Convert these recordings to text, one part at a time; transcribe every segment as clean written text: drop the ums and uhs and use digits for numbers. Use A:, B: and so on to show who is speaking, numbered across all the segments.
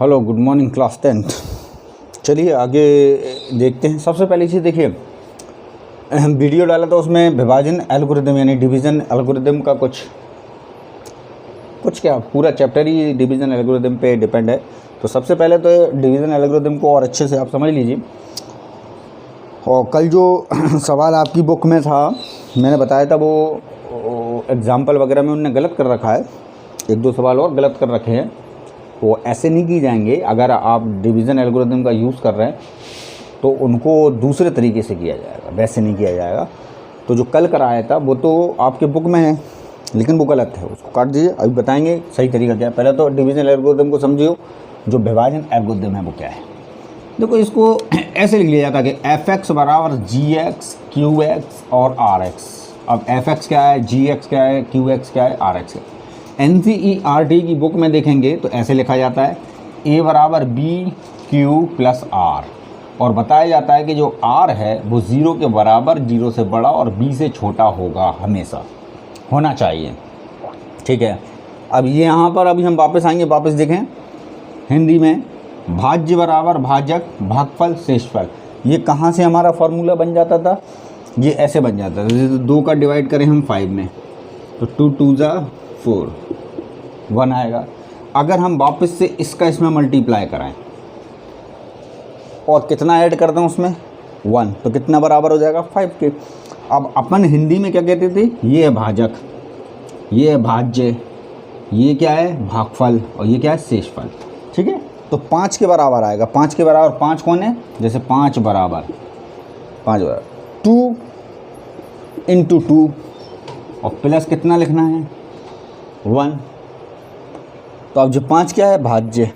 A: Hello, good morning class 10th। चलिए आगे देखते हैं। सबसे पहली चीज़ देखिए, वीडियो डाला था उसमें विभाजन एल्गोरिदम यानी डिवीज़न एल्गोरिदम का कुछ क्या पूरा चैप्टर ही डिवीज़न एल्गोरिदम पे डिपेंड है। तो सबसे पहले तो डिवीज़न एल्गोरिदम को और अच्छे से आप समझ लीजिए। और कल जो सवाल आपकी बुक में था मैंने बताया था वो एग्ज़ाम्पल वगैरह में उनने गलत कर रखा है, एक दो सवाल और गलत कर रखे हैं। वो ऐसे नहीं की जाएंगे। अगर आप डिवीज़न एल्गोरिदम का यूज़ कर रहे हैं तो उनको दूसरे तरीके से किया जाएगा, वैसे नहीं किया जाएगा। तो जो कल कराया था वो तो आपके बुक में है लेकिन वो गलत है, उसको काट दीजिए। अभी बताएंगे सही तरीका क्या है। पहले तो डिवीज़न एल्गोरिदम को समझिए, जो विभाजन एल्गोरिदम है वो क्या है। देखो, इसको ऐसे लिख लिया जाता है कि fx बराबर gx qx और rx। अब fx क्या है, gx क्या है, qx क्या है, rx है। NCERT की बुक में देखेंगे तो ऐसे लिखा जाता है a बराबर b q प्लस r, और बताया जाता है कि जो r है वो 0 के बराबर, 0 से बड़ा और b से छोटा होगा, हमेशा होना चाहिए। ठीक है। अब ये यहाँ पर अभी हम वापस आएंगे, वापस देखें हिंदी में, भाज्य बराबर भाजक भागफल शेषफल। ये कहाँ से हमारा फॉर्मूला बन जाता था, ये ऐसे बन जाता था। जैसे 2 का डिवाइड करें हम 5 में तो 2 2 जा 4 1 आएगा। अगर हम वापस से इसका इसमें मल्टीप्लाई कराएं और कितना ऐड कर दें उसमें 1, तो कितना बराबर हो जाएगा 5 के। अब अपन हिंदी में क्या कहते थे, ये है भाजक, ये है भाज्य, ये क्या है भागफल और ये क्या है शेषफल। ठीक है। तो 5 के बराबर आएगा। 5 के बराबर 5 कौन है, जैसे 5 बराबर 2 इंटू 2 और प्लस कितना लिखना है 1। तो अब जो 5 क्या है भाज्य,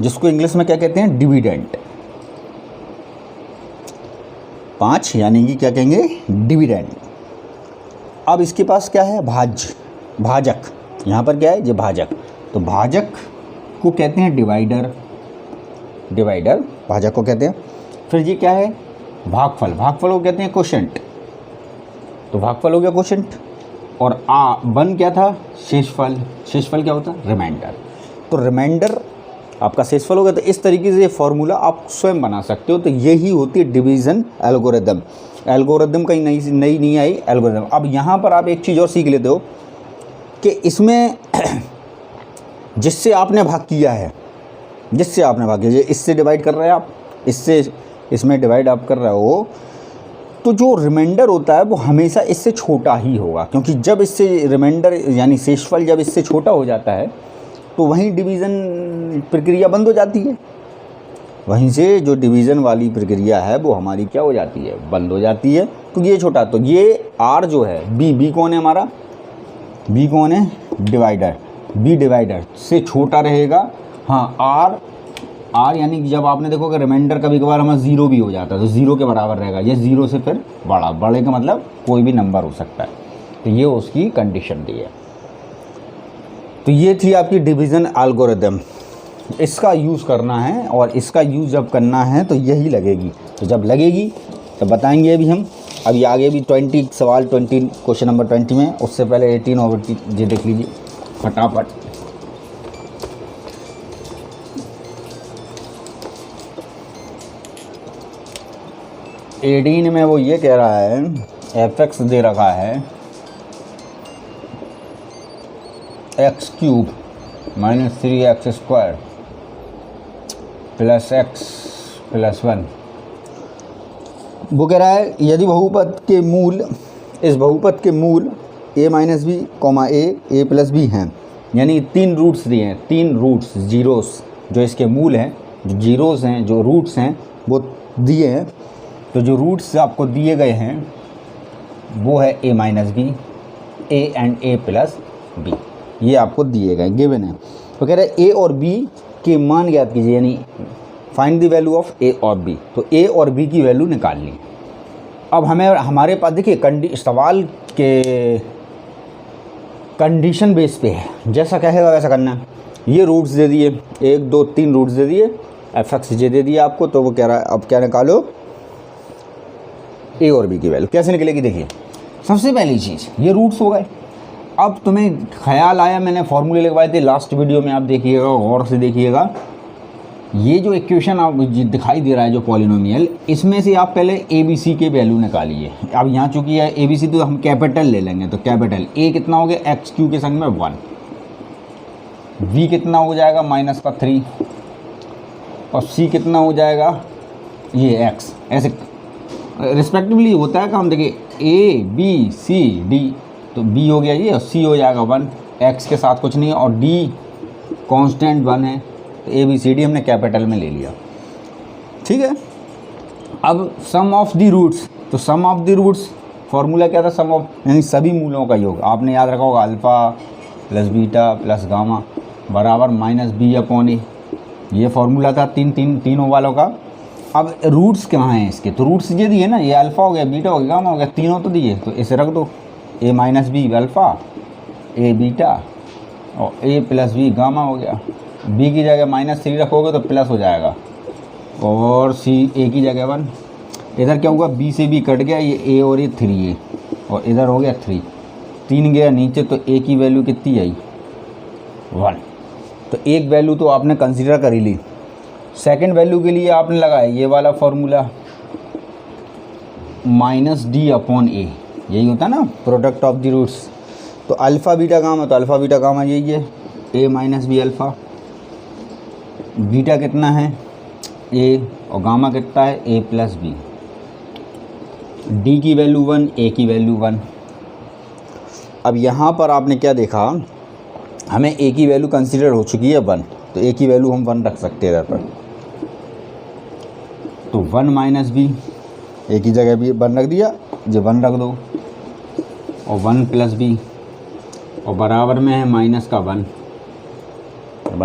A: जिसको इंग्लिश में क्या कहते हैं डिविडेंड। 5 यानी कि क्या कहेंगे डिविडेंड। अब इसके पास क्या है भाज्य, भाजक, यहाँ पर क्या है ये भाजक। तो भाजक को कहते हैं डिवाइडर, डिवाइडर भाजक को कहते हैं। फिर ये क्या है भागफल, भागफल को कहते हैं क्वोशेंट। तो भागफल हो गया क्वोशेंट। और 1 क्या था शेषफल, शेषफल क्या होता है रिमाइंडर। तो रिमाइंडर आपका शेषफल हो गया। तो इस तरीके से ये फॉर्मूला आप स्वयं बना सकते हो। तो यही होती है डिवीज़न एल्गोरिदम। एल्गोरिदम कहीं नई नहीं आई, एल्गोरिदम। अब यहाँ पर आप एक चीज़ और सीख लेते हो कि इसमें जिससे आपने भाग किया है, जिससे आपने भाग किया, इससे डिवाइड कर रहे हैं आप, इससे इसमें डिवाइड आप कर रहे हो, तो जो रिमाइंडर होता है वो हमेशा इससे छोटा ही होगा। क्योंकि जब इससे रिमाइंडर यानी शेषफल जब इससे छोटा हो जाता है तो वहीं डिवीज़न प्रक्रिया बंद हो जाती है। वहीं से जो डिवीज़न वाली प्रक्रिया है वो हमारी क्या हो जाती है, बंद हो जाती है। तो ये छोटा, तो ये r जो है b कौन है हमारा, b कौन है डिवाइडर, b डिवाइडर से छोटा रहेगा। हाँ r यानी कि जब आपने देखो कि रिमाइंडर कभी कभार हमारा 0 भी हो जाता है तो 0 के बराबर रहेगा। ये 0 से फिर बड़ा, बड़े का मतलब कोई भी नंबर हो सकता है। तो ये उसकी कंडीशन दी है। तो ये थी आपकी डिवीज़न एल्गोरिदम। इसका यूज़ करना है और इसका यूज़ जब करना है तो यही लगेगी। तो जब लगेगी तो बताएंगे अभी हम। अभी आगे भी 20 सवाल, 20 क्वेश्चन नंबर 20 में, उससे पहले 18 और ये देख लीजिए फटाफट। एटीन में वो ये कह रहा है fx दे रखा है x³ minus 3x² plus x plus 1। वो कह रहा है यदि बहुपद के मूल, इस बहुपद के मूल a minus B comma a plus B हैं, यानी 3 रूट्स दिए हैं, 3 रूट्स जीरोस जो इसके मूल हैं, जो जीरोस हैं, जो रूट्स हैं वो दिए हैं। तो जो रूट्स आपको दिए गए हैं वो है a minus B, a and a plus B, ये आपको दिए गए गिवन है। तो कह रहे हैं a और b के मान ज्ञात कीजिए, यानी find the value of a और b। तो a और b की वैल्यू निकाल ली। अब हमें हमारे पास देखिए सवाल के कंडीशन बेस पे है, जैसा कहेगा वैसा करना है। ये रूट्स दे दिए, 1 2 3 रूट्स दे दिए, fx जे दे दिया आपको। तो वो कह रहा है अब क्या निकालो a और b की वैल्यू। कैसे निकलेगी देखिए, सबसे पहली चीज़ ये रूट्स हो गए। अब तुम्हें ख्याल आया, मैंने फॉर्मूले लगवाए थे लास्ट वीडियो में, आप देखिएगा गौर से देखिएगा ये जो इक्वेशन आप दिखाई दे रहा है जो पॉलिनोमियल, इसमें से आप पहले ए बी सी के वैल्यू निकालिए। अब यहाँ चूँकि है ए बी सी, तो हम कैपिटल ले लेंगे। तो कैपिटल ए कितना हो गया, एक्स क्यू के संग में 1, वी कितना हो जाएगा -3, और सी कितना हो जाएगा ये एक्स। ऐसे रिस्पेक्टिवली होता है काम। देखिए ए बी सी डी, तो बी हो गया ये, और सी हो जाएगा 1, एक्स के साथ कुछ नहीं है, और डी कांस्टेंट 1 है। तो ए बी सी डी हमने कैपिटल में ले लिया, ठीक है। अब सम ऑफ द रूट्स, तो सम ऑफ द रूट्स फॉर्मूला क्या था, सम ऑफ यानी सभी मूलों का योग। आपने याद रखा होगा alpha plus beta plus gamma बराबर -b/a, ये फार्मूला था तीनों वालों का। अब रूट्स कहाँ हैं इसके, तो रूट्स ये दिए ना, ये अल्फ़ा हो गया, बीटा हो गया, गामा हो गया, तीनों तो दिए, तो इसे रख दो। a - b alpha, a beta, और a + b गामा हो गया। b की जगह -3 रखोगे तो प्लस हो जाएगा, और c a की जगह 1। इधर क्या हुआ, b से b कट गया, ये a और ये 3a, और इधर हो गया 3 गया नीचे, तो a की वैल्यू कितनी आई 1। तो एक वैल्यू तो आपने कंसीडर कर ही ली। सेकंड वैल्यू के लिए आपने लगाया ये वाला फार्मूला -d/a, यही होता है ना प्रोडक्ट ऑफ द रूट्स। तो अल्फ़ा बीटा गामा, तो अल्फ़ा बीटा गामा यही है, a - b अल्फ़ा। बीटा कितना है a, और गामा कितना है a + b। d की वैल्यू 1, a की वैल्यू 1। अब यहाँ पर आपने क्या देखा, हमें a की वैल्यू कंसीडर हो चुकी है 1, तो a की वैल्यू हम 1 रख सकते हैं इधर पर। तो 1 - b, a की जगह भी 1 रख दिया, जो 1 रख दो, और 1 + b, और बराबर में है माइनस का 1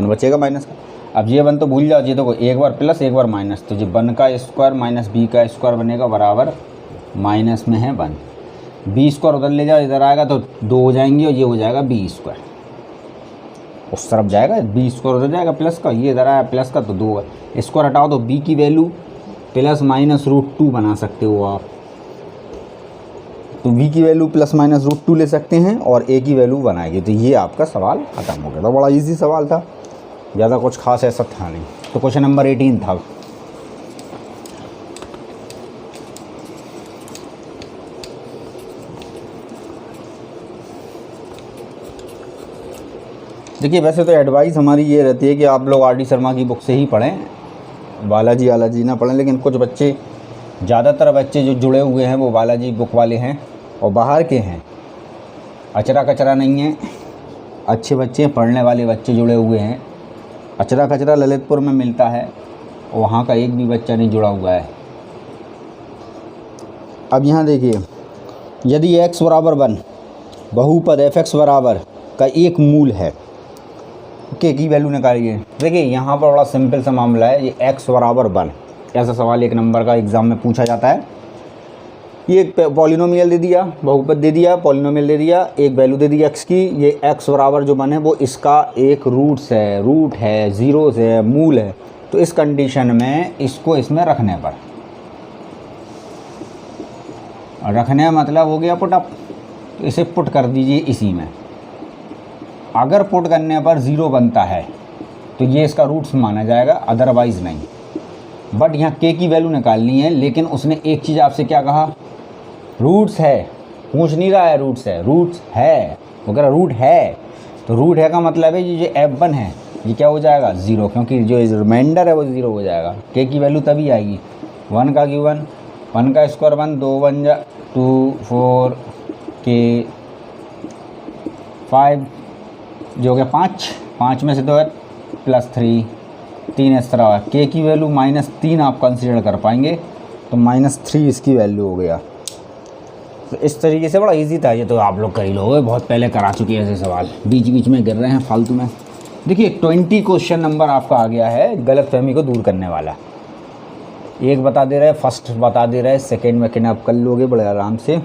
A: बचेगा माइनस का। अब ये 1 तो भूल जाओ, ये देखो एक बार प्लस एक बार माइनस, तो जो 1 का स्क्वायर - b का स्क्वायर बनेगा बराबर माइनस में है 1। b स्क्वायर उधर ले जाओ, इधर आएगा तो 2 हो जाएंगे, और ये हो जाएगा b स्क्वायर, उस तरफ जाएगा, b स्क्वायर उधर जाएगा प्लस का, ये इधर आया प्लस का, तो 2 है। स्क्वायर हटाओ तो b की वैल्यू ±√2 बना सकते हो आप। तो v की वैल्यू ±√2 ले सकते हैं, और a की वैल्यू बनाएगी। तो ये आपका सवाल ख़त्म हो गया था। बड़ा इजी सवाल था, ज़्यादा कुछ खास ऐसा था नहीं। तो क्वेश्चन नंबर 18 था। देखिए वैसे तो एडवाइस हमारी ये रहती है कि आप लोग R.D. शर्मा की बुक से ही पढ़ें, बालाजी आलाजी ना पढ़ें। लेकिन कुछ बच्चे, ज़्यादातर बच्चे जो जुड़े हुए हैं वो बालाजी बुक वाले हैं और बाहर के हैं, अचरा कचरा नहीं है, अच्छे बच्चे, पढ़ने वाले बच्चे जुड़े हुए हैं। अचरा कचरा ललितपुर में मिलता है, और वहाँ का एक भी बच्चा नहीं जुड़ा हुआ है। अब यहाँ देखिए, यदि x = 1 बहुपद f(x) बराबर का एक मूल है, के की वैल्यू निकालिए। देखिए यहाँ पर बड़ा सिंपल सा मामला है, ये x = 1, ऐसा सवाल 1 नंबर का एग्ज़ाम में पूछा जाता है। ये एक पॉलिनोमियल दे दिया, बहुपद दे दिया, पॉलिनोमियल दे दिया, एक वैल्यू दे दी x की, ये x बराबर जो बने वो इसका एक रूट है, ज़ीरोस है, मूल है। तो इस कंडीशन में इसको इसमें रखने पर, रखने मतलब हो गया पुट अप, तो इसे पुट कर दीजिए इसी में। अगर पुट करने पर 0 बनता है तो ये इसका रूट्स माना जाएगा, अदरवाइज़ नहीं। बट यहाँ के की वैल्यू निकालनी है, लेकिन उसने एक चीज़ आपसे क्या कहा, रूट्स है, पूछ नहीं रहा है रूट्स है, रूट्स है, वगैरह रूट है। तो रूट है का मतलब है ये जो f1 है ये क्या हो जाएगा 0, क्योंकि जो रिमाइंडर है वो 0 हो जाएगा। के की वैल्यू तभी आएगी 1 का क्यू 1 का स्क्वायर 1, 2 1 जा 2 4 के 5 जो हो गया 5 में से 2 है +3 3 इस तरह है। के की वैल्यू -3 आप कंसीडर कर पाएंगे, तो -3 इसकी वैल्यू हो गया। तो इस तरीके से बड़ा इजी था ये, तो आप लोग कर ही लोगे, बहुत पहले करा चुके हैं ऐसे सवाल, बीच बीच में गिर रहे हैं फालतू में। देखिए 20 क्वेश्चन नंबर आपका आ गया है गलतफहमी को दूर करने वाला। एक बता दे रहे, फर्स्ट बता दे रहे, सेकेंड में आप कर लोगे बड़े आराम से,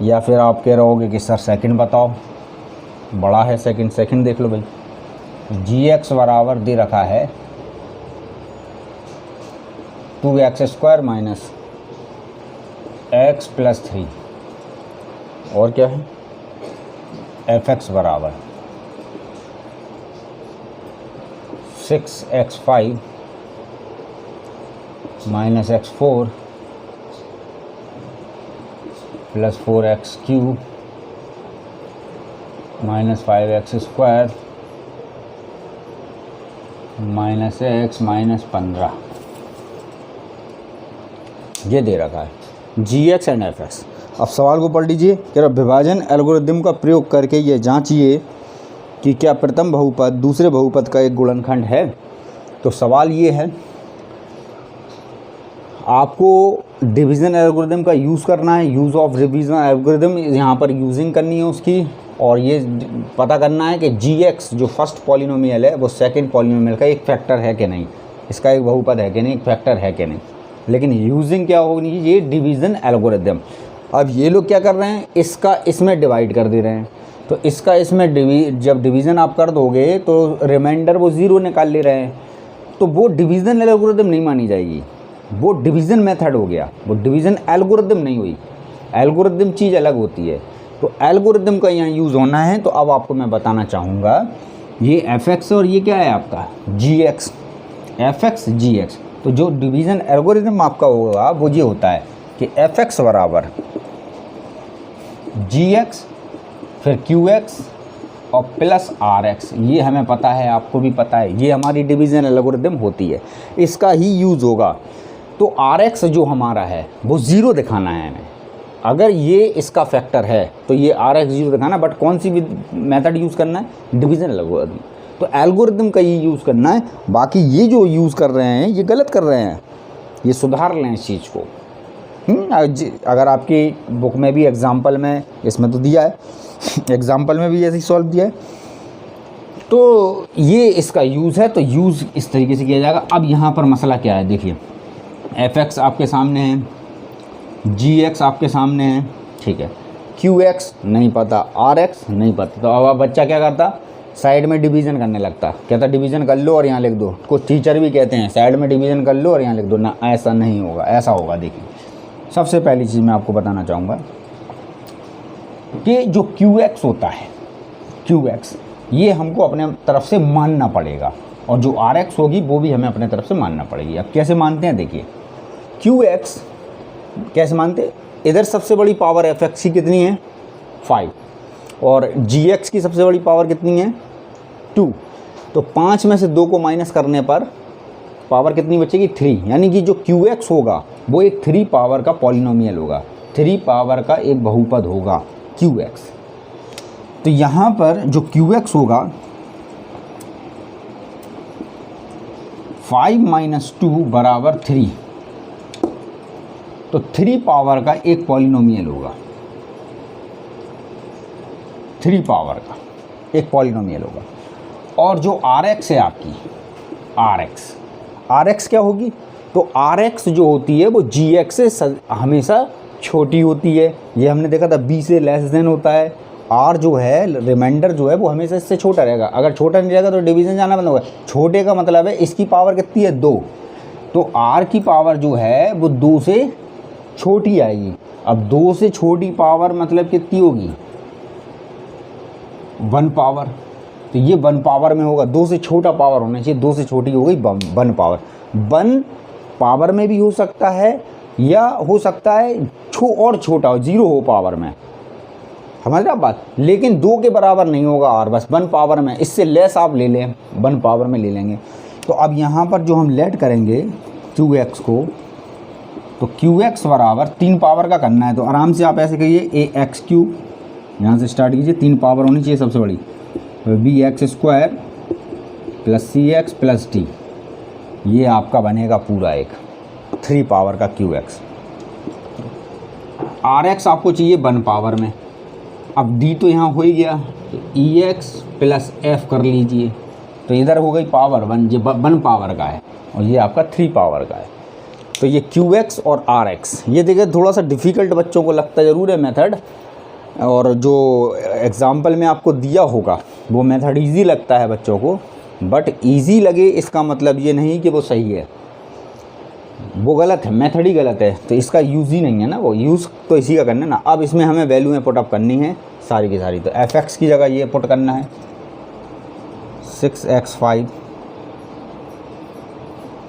A: या फिर आप कह रहोगे कि सर सेकंड बताओ, बड़ा है सेकंड देख लो भाई। gx बराबर दे रखा है 2x² - x + 3, और क्या है fx बराबर 6x5 minus x4 plus 4x³ minus 5x² minus x minus 15 ये दे रखा है gx एंड fx। अब सवाल को पढ़ लीजिए। कह रहा विभाजन एल्गोरिदम का प्रयोग करके ये जांचिए कि क्या प्रथम बहुपद दूसरे बहुपद का एक गुणनखंड है। तो सवाल ये है, आपको डिवीज़न एल्गोरिदम का यूज़ करना है, यूज़ ऑफ डिवीज़न एल्गोरिदम यहाँ पर यूजिंग करनी है उसकी, और ये पता करना है कि gx जो फर्स्ट पॉलिनोमियल है वो सेकंड पॉलिनोमियल का एक फैक्टर है कि नहीं, इसका एक बहुपद है कि नहीं, एक फैक्टर है कि नहीं। लेकिन यूजिंग क्या होगी, ये डिवीज़न एल्गोरिदम। अब ये लोग क्या कर रहे हैं, इसका इसमें डिवाइड कर दे रहे हैं, तो इसका इसमें जब डिवीज़न आप कर दोगे तो रिमाइंडर वो 0 निकाल ले रहे हैं, तो वो डिवीज़न एल्गोरिदम नहीं मानी जाएगी, वो डिवीज़न मेथड हो गया, वो डिवीज़न एल्गोरिदम नहीं हुई। एल्गोरिदम चीज़ अलग होती है, तो एल्गोरिदम का यहाँ यूज़ होना है। तो अब आपको मैं बताना चाहूँगा, ये fx और ये क्या है आपका gx, fx gx। तो जो डिवीज़न एल्गोरिदम आपका होगा वो ये होता है कि fx बराबर gx फिर qx और प्लस rx। ये हमें पता है, आपको भी पता है, ये हमारी डिवीज़न एल्गोरिदम होती है, इसका ही यूज़ होगा। तो rx जो हमारा है वो 0 दिखाना है हमें। अगर ये इसका फैक्टर है तो ये rx 0 दिखाना, बट कौन सी मेथड यूज़ करना है, डिवीज़न एल्गोरिदम। तो एल्गोरिदम का ये यूज़ करना है, बाकी ये जो यूज़ कर रहे हैं ये गलत कर रहे हैं, ये सुधार लें इस चीज़ को। अगर आपकी बुक में भी एग्ज़ाम्पल में इसमें तो दिया है, एग्ज़ाम्पल में भी ऐसे ही सॉल्व दिया है, तो ये इसका यूज़ है, तो यूज़ इस तरीके से किया जाएगा। अब यहाँ पर मसला क्या है, देखिए fx आपके सामने है, gx आपके सामने है, ठीक है, qx नहीं पता, rx नहीं पता। तो अब बच्चा क्या करता, साइड में डिवीज़न करने लगता, कहता डिवीज़न कर लो और यहाँ लिख दो। कुछ टीचर भी कहते हैं साइड में डिवीज़न कर लो और यहाँ लिख दो, ना ऐसा नहीं होगा, ऐसा होगा। देखिए सबसे पहली चीज़ मैं आपको बताना चाहूँगा कि जो qx होता है, qx ये हमको अपने तरफ से मानना पड़ेगा, और जो rx होगी वो भी हमें अपने तरफ से मानना पड़ेगी। अब कैसे मानते हैं, देखिए qx कैसे मानते, इधर सबसे बड़ी पावर fx की कितनी है 5, और gx की सबसे बड़ी पावर कितनी है 2। तो 5 में से 2 को माइनस करने पर पावर कितनी बचेगी 3, यानी कि जो qx होगा वो एक 3 पावर का पॉलिनोमियल होगा, 3 पावर का एक बहुपद होगा qx। तो यहाँ पर जो qx होगा 5 - 2 बराबर 3, तो 3 पावर का एक पॉलिनोमियल होगा, 3 पावर का एक पॉलिनोमियल होगा। और जो rx है आपकी, rx क्या होगी, तो rx जो होती है वो gx से हमेशा छोटी होती है। ये हमने देखा था b से लेस देन होता है। r जो है रिमाइंडर जो है वो हमेशा इससे छोटा रहेगा, अगर छोटा नहीं रहेगा तो डिवीज़न जाना बंद होगा। छोटे का मतलब है इसकी पावर कितनी है 2, तो r की पावर जो है वो 2 से छोटी आएगी। अब 2 से छोटी पावर मतलब कितनी होगी 1 पावर, तो ये 1 पावर में होगा, 2 से छोटा पावर होना चाहिए, 2 से छोटी हो गई 1 पावर। 1 पावर में भी हो सकता है, या हो सकता है और छोटा हो, 0 हो पावर में, समझ रहे आप बात, लेकिन 2 के बराबर नहीं होगा r, बस 1 पावर में, इससे लेस आप ले लें 1 पावर में ले लेंगे। तो अब यहाँ पर जो हम लेट करेंगे qx को, तो qx बराबर 3 पावर का करना है, तो आराम से आप ऐसे कहिए ax³ यहाँ से स्टार्ट कीजिए, 3 पावर होनी चाहिए सबसे बड़ी, bx² plus cx plus d, ये आपका बनेगा पूरा एक 3 पावर का qx। rx आपको चाहिए 1 पावर में, अब d तो यहाँ हो ही गया, तो ex प्लस f कर लीजिए, तो इधर हो गई पावर 1, ये 1 पावर का है और ये आपका 3 पावर का है। तो ये qx और rx, ये देखिए थोड़ा सा डिफ़िकल्ट बच्चों को लगता ज़रूर है मेथड, और जो एग्ज़ाम्पल में आपको दिया होगा वो मेथड इजी लगता है बच्चों को, बट इजी लगे इसका मतलब ये नहीं कि वो सही है, वो गलत है, मेथड ही गलत है, तो इसका यूज़ ही नहीं है ना, वो यूज़ तो इसी का करना है ना। अब इसमें हमें वैल्यू पुट अप करनी है सारी की सारी, तो fx की जगह ये पुट करना है 6x5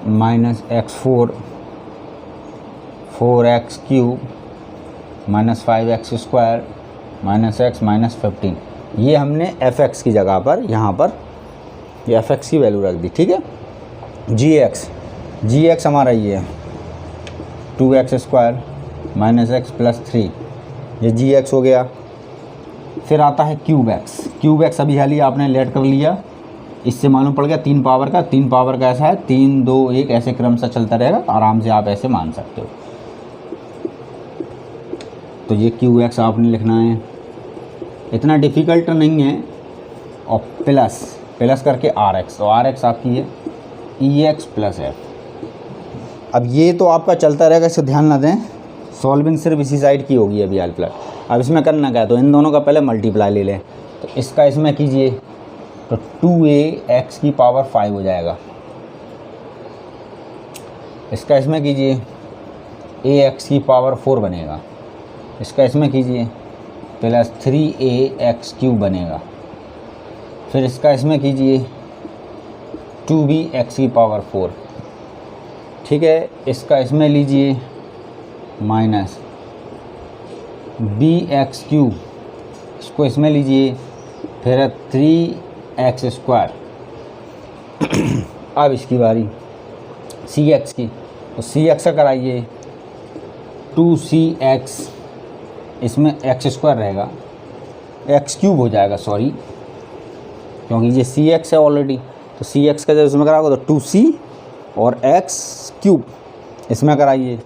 A: minus x4 4x³ minus 5x² minus x minus 15। ये हमने fx की जगह पर यहाँ पर ये fx की वैल्यू रख दी, ठीक है। gx हमारा ये 2x² माइनस x प्लस 3, ये gx हो गया। फिर आता है क्यूब एक्स अभी हाल ही आपने लेट कर लिया, इससे मालूम पड़ गया 3 पावर का ऐसा है 3 2 1 ऐसे क्रम से चलता रहेगा, आराम से आप ऐसे मान सकते हो। तो ये क्यू एक्स आपने लिखना है, इतना डिफ़िकल्ट नहीं है। और प्लस करके आर एक्स, तो आर एक्स आपकी है ई एक्स प्लस एफ। अब ये तो आपका चलता रहेगा, इससे ध्यान ना दें, सॉल्विंग सिर्फ इसी साइड की होगी अभी आल प्लस। अब इसमें करना क्या है, तो इन दोनों का पहले मल्टीप्लाई ले लें। तो इसका इसमें कीजिए तो 2ax की पावर 5 हो जाएगा। इसका इसमें कीजिए ax की पावर 4 बनेगा। इसका इसमें कीजिए प्लस 3ax³ बनेगा। फिर इसका इसमें कीजिए 2bx की पावर 4, ठीक है। इसका इसमें लीजिए माइनस bx³, इसको इसमें लीजिए फिर 3x²। अब इसकी बारी cx की, तो cx का कराइए 2cx, इसमें x² रहेगा, x³ हो जाएगा सॉरी, क्योंकि ये cx है ऑलरेडी। तो cx का जब इसमें कराओगे तो 2c और x³ इसमें कराइए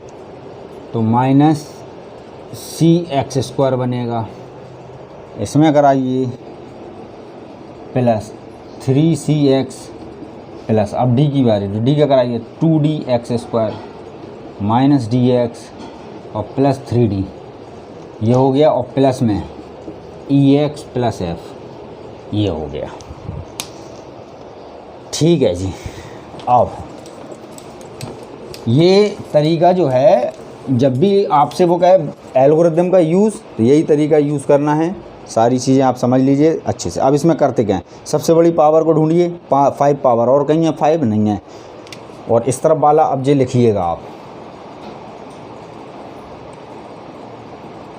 A: तो माइनस cx² बनेगा। इसमें कराइए प्लस 3cx प्लस, अब d की बारी, तो d का कराइए 2dx² माइनस dx और प्लस 3d, ये हो गया। और प्लस में ex प्लस f, ये हो गया, ठीक है जी। अब ये तरीका जो है, जब भी आपसे वो कहे एल्गोरिदम का यूज़, तो यही तरीका यूज़ करना है। सारी चीज़ें आप समझ लीजिए अच्छे से। अब इसमें करते क्या है, सबसे बड़ी पावर को ढूंढिए, 5 पावर, और कहीं है 5 नहीं है। और इस तरफ वाला अब ये लिखिएगा आप,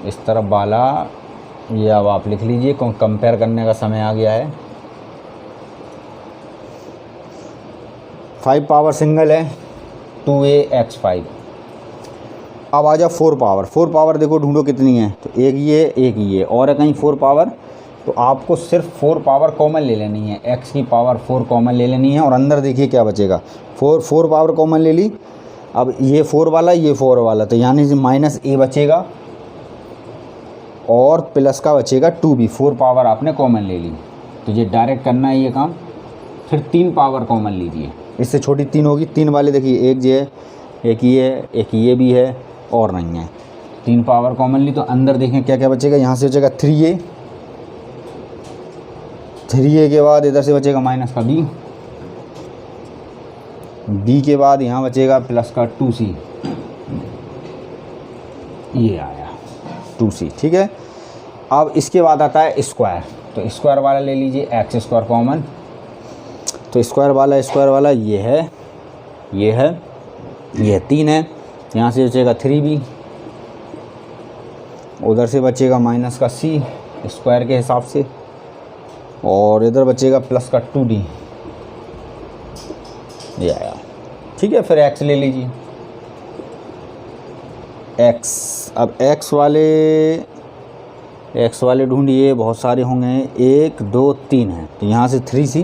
A: इस तरफ वाला ये अब आप लिख लीजिए, कंपेयर करने का समय आ गया है। 5 पावर सिंगल है 2ax5। अब आ जाओ 4 पावर देखो ढूंढो कितनी है, तो एक ये और है कहीं 4 पावर, तो आपको सिर्फ 4 पावर कॉमन ले लेनी है, x की पावर 4 कॉमन ले लेनी है। और अंदर देखिए क्या बचेगा, 4 पावर कॉमन ले ली। अब ये 4 वाला, ये 4 वाला, तो यानी माइनस a बचेगा और प्लस का बचेगा 2b। 4 पावर आपने कॉमन ले ली, तो ये डायरेक्ट करना है ये काम। फिर 3 पावर कॉमन लीजिए, इससे छोटी 3 होगी। 3 वाले देखिए, एक ये है, एक ये है, एक ये भी है और नहीं है। 3 पावर कॉमन ली, तो अंदर देखें क्या क्या बचेगा। यहाँ से बचेगा 3a, 3a के बाद इधर से बचेगा माइनस का b के बाद यहाँ बचेगा प्लस का 2c, ये आया 2c, ठीक है। अब इसके बाद आता है स्क्वायर, तो स्क्वायर वाला ले लीजिए x² कॉमन, तो स्क्वायर वाला ये है, ये 3 है। यहाँ से बचेगा 3b, उधर से बचेगा माइनस का c स्क्वायर के हिसाब से, और इधर बचेगा प्लस का 2d, ये आया, ठीक है। फिर x ले लीजिए, x। अब x वाले ढूंढिए, बहुत सारे होंगे, 1 2 3 है, तो यहाँ से 3c,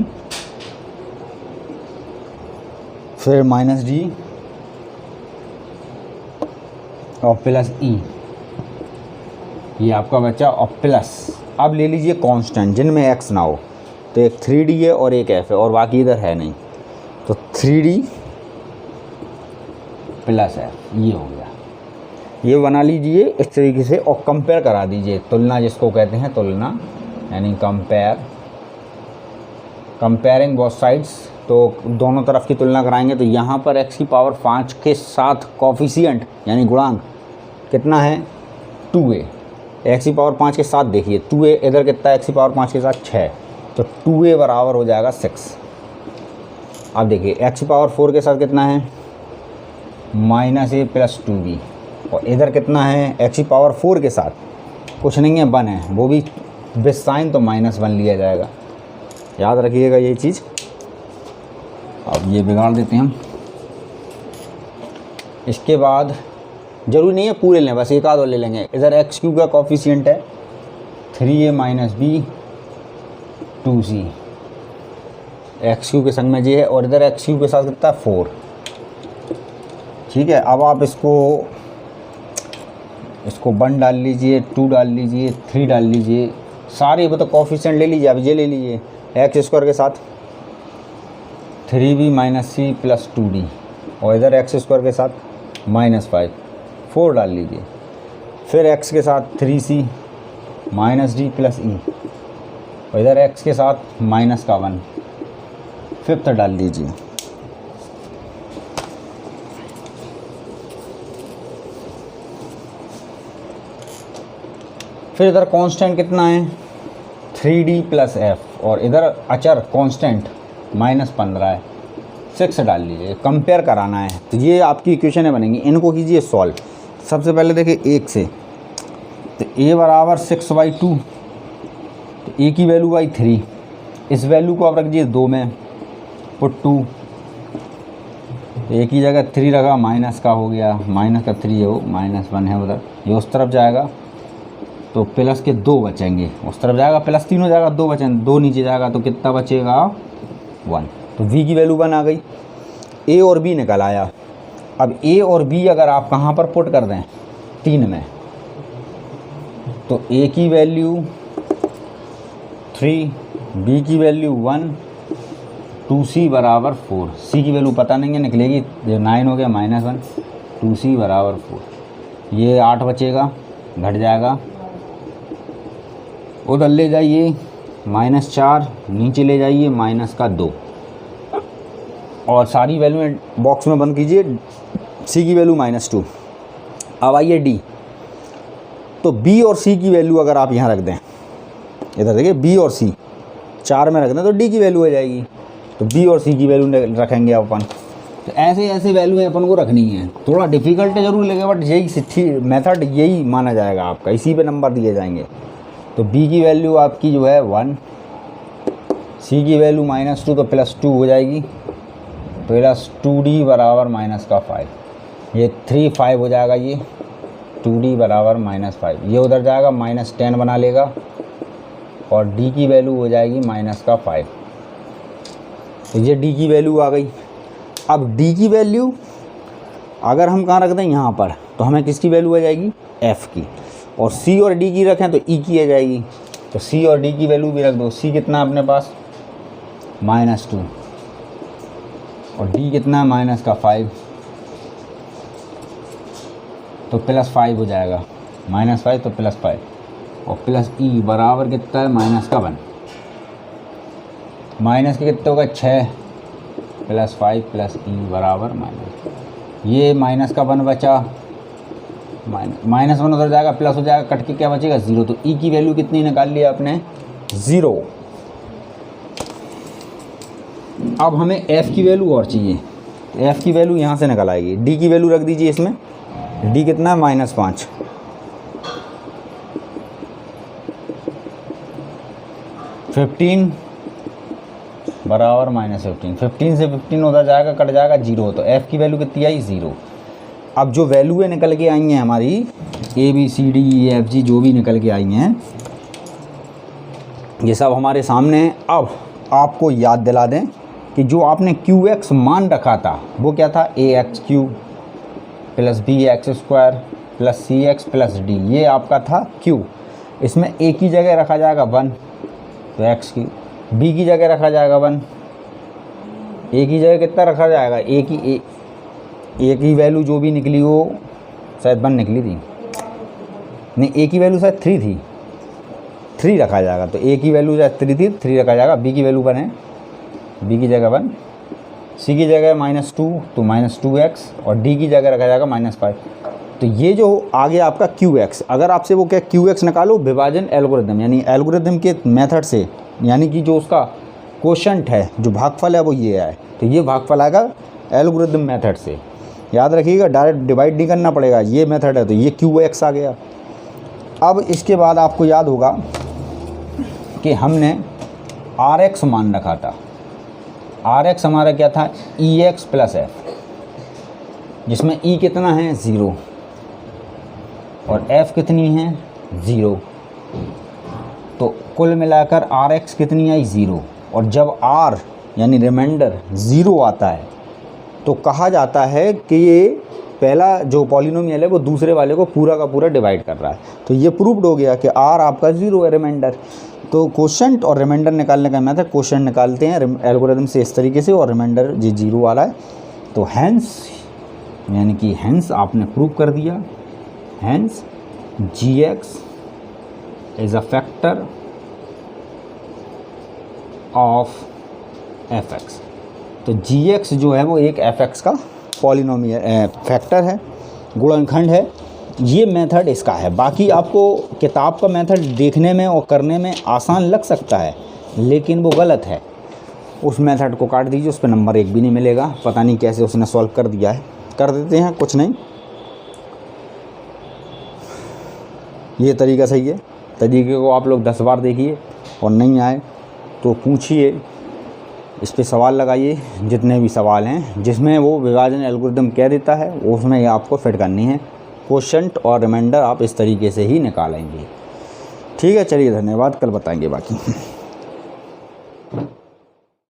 A: फिर माइनस d और प्लस e, ये आपका बचा। और प्लस अब ले लीजिए कांस्टेंट जिनमें x ना हो, तो एक 3d है और एक f है और बाकी इधर है नहीं, तो 3d प्लस f, ये हो गया। ये बना लीजिए इस तरीके से और कंपेयर करा दीजिए, तुलना जिसको कहते हैं, तुलना यानी कंपेयरिंग बोथ साइड्स। तो दोनों तरफ की तुलना कराएंगे, तो यहाँ पर x की पावर 5 के साथ कोफिशिएंट यानी गुणांक कितना है 2a, x की पावर 5 के साथ देखिए 2a, इधर कितना है x की पावर 5 के साथ 6, तो 2a बराबर हो जाएगा 6। अब देखिए एक्स पावर 4 के साथ कितना है -a + 2b, और इधर कितना है एक्स पावर 4 के साथ कुछ नहीं है 1 है, वो भी विद साइन तो -1 लिया जाएगा, याद रखिएगा ये चीज़। अब ये बिगाड़ देते हैं हम। इसके बाद जरूरी नहीं है पूरे लें, बस एक आध और ले लेंगे। इधर x³ का कॉफिशिएंट है 3a - b 2c, x³ के संग में ये है, और इधर x³ के साथ कितना है 4। ठीक है, अब आप इसको 1 डाल लीजिए, 2 डाल लीजिए, 3 डाल लीजिए, सारे वो तो कॉफिशिएंट ले लीजिए। अब ये ले लीजिए x² के साथ 3b - c + 2d, और इधर x² के साथ -5 4 डाल लीजिए। फिर x के साथ 3c -d + e, और इधर x के साथ -1 5th डाल दीजिए। फिर इधर कांस्टेंट कितना है 3d + f, और इधर अचर कांस्टेंट -15 है, 6 डाल लीजिए। कंपेयर कराना है, तो ये आपकी इक्वेशन बनेंगी, इनको कीजिए सॉल्व। सबसे पहले देखिए 1 से, तो a = 6/2, तो a की वैल्यू बाई 3, इस वैल्यू को आप रख दीजिए 2 में, पुट 2, a की जगह 3 रखा, माइनस का हो गया, माइनस का 3 है वो, -1 है उधर, ये उस तरफ जाएगा तो प्लस के 2 बचेंगे, उस तरफ जाएगा +3 हो जाएगा, 2 बचेंगे, 2 नीचे जाएगा तो कितना बचेगा 1। तो v की वैल्यू 1 आ गई, a और b निकल आया। अब a और b अगर आप कहाँ पर पुट कर दें 3 में, तो a की वैल्यू 3, b की वैल्यू 1, 2c = 4, c की वैल्यू पता नहीं है, निकलेगी 9 हो गया -1, 2c = 4, ये 8 बचेगा, घट जाएगा, उधर ले जाइए -4, नीचे ले जाइए -2, और सारी वैल्यू बॉक्स में बंद कीजिए। c की वैल्यू -2। अब आइए d, तो b और c की वैल्यू अगर आप यहाँ रख दें, इधर देखिए b और c 4 में रख दें तो d की वैल्यू हो जाएगी, तो b और c की वैल्यू रखेंगे अपन। तो ऐसे ऐसे वैल्यू अपन को रखनी है, थोड़ा डिफ़िकल्ट जरूर लगेगा, बट यही मेथड यही माना जाएगा आपका, इसी पे नंबर दिए जाएंगे। तो b की वैल्यू आपकी जो है 1, c की वैल्यू -2 तो +2 हो जाएगी, +2d = -5, ये 3 5 हो जाएगा, ये 2d = -5, ये उधर जाएगा -10 बना लेगा, और d की वैल्यू हो जाएगी -5। तो ये d की वैल्यू आ गई। अब d की वैल्यू अगर हम कहाँ रख दें यहाँ पर, तो हमें किसकी वैल्यू आ जाएगी f की, और c और d की रखें तो e की आ जाएगी। तो c और d की वैल्यू भी रख दो, c कितना अपने पास -2, और d कितना है -5, तो +5 हो जाएगा, -5 तो +5, और प्लस e बराबर कितना है -1, माइनस के कितने होगा 6, +5 + e बराबर -, ये -1 बचा, -1 उधर जाएगा, प्लस हो जाएगा, कट के क्या बचेगा 0, तो e की वैल्यू कितनी निकाल लिया आपने 0। अब हमें f की वैल्यू और चाहिए, f की वैल्यू यहाँ से निकल आएगी, d की वैल्यू रख दीजिए इसमें, d कितना है -5, -15 बराबर -15, 15 से 15 उधर जाएगा, कट जाएगा 0, तो f की वैल्यू कितनी आई 0। अब जो वैल्यू है निकल के आई हैं हमारी a b c d e f g जो भी निकल के आई हैं, ये सब हमारे सामने हैं। अब आपको याद दिला दें कि जो आपने qx मान रखा था वो क्या था, ax³ + bx² + cx + d, ये आपका था q। इसमें a की जगह रखा जाएगा 1, तो x की, b की जगह रखा जाएगा 1, a की जगह कितना रखा जाएगा, a की वैल्यू जो भी निकली हो, शायद 1 निकली थी, नहीं a की वैल्यू शायद 3 थी, 3 रखा जाएगा, तो a की वैल्यू शायद 3 थी, 3 रखा जाएगा, b की वैल्यू 1 है, b की जगह 1, c की जगह -2 तो -2x, और d की जगह रखा जाएगा -5। तो ये जो आ गया आपका qx, अगर आपसे वो क्या qx निकालो विभाजन एल्गोरिथम, यानी एल्गोरिथम के मेथड से, यानी कि जो उसका कोशंट है जो भागफल है वो ये है, तो ये भागफल आएगा एल्गोरिथम मेथड से। याद रखिएगा, डायरेक्ट डिवाइड नहीं करना पड़ेगा, ये मेथड है तो ये QX आ गया। अब इसके बाद आपको याद होगा कि हमने RX मान रखा था। RX हमारा क्या था, EX + F, जिसमें E कितना है 0 और F कितनी है 0। तो कुल मिलाकर RX कितनी आई 0, और जब R यानी रिमाइंडर 0 आता है तो कहा जाता है कि ये पहला जो पॉलिनोमियल है वो दूसरे वाले को पूरा का पूरा डिवाइड कर रहा है। तो ये प्रूव्ड हो गया कि R आपका 0 है रिमाइंडर। तो कोशेंट और रिमाइंडर निकालने का मेथड, कोशेंट निकालते हैं एल्गोरिथम से इस तरीके से, और रिमाइंडर जी 0 वाला है। तो हैंस यानी कि हैंस आपने प्रूव कर दिया, hence GX is a factor of FX। तो GX जो है वो एक FX का पॉलिनोमियल फैक्टर है, गुणनखंड है। ये मेथड इसका है। बाकी आपको किताब का मेथड देखने में और करने में आसान लग सकता है, लेकिन वो गलत है। उस मेथड को काट दीजिए, उस पर नंबर 1 भी नहीं मिलेगा। पता नहीं कैसे उसने सॉल्व कर दिया है, कर देते हैं, कुछ नहीं। ये तरीका सही है। तरीके को आप लोग 10 बार देखिए, और नहीं आए तो पूछिए, इस पे सवाल लगाइए, जितने भी सवाल हैं जिसमें वो विभाजन एल्गोरिथम कह देता है उसमें ये आपको फिट करनी है। कोशेंट और रिमाइंडर आप इस तरीके से ही निकालेंगे। ठीक है, चलिए धन्यवाद, कल बताएंगे बाकी।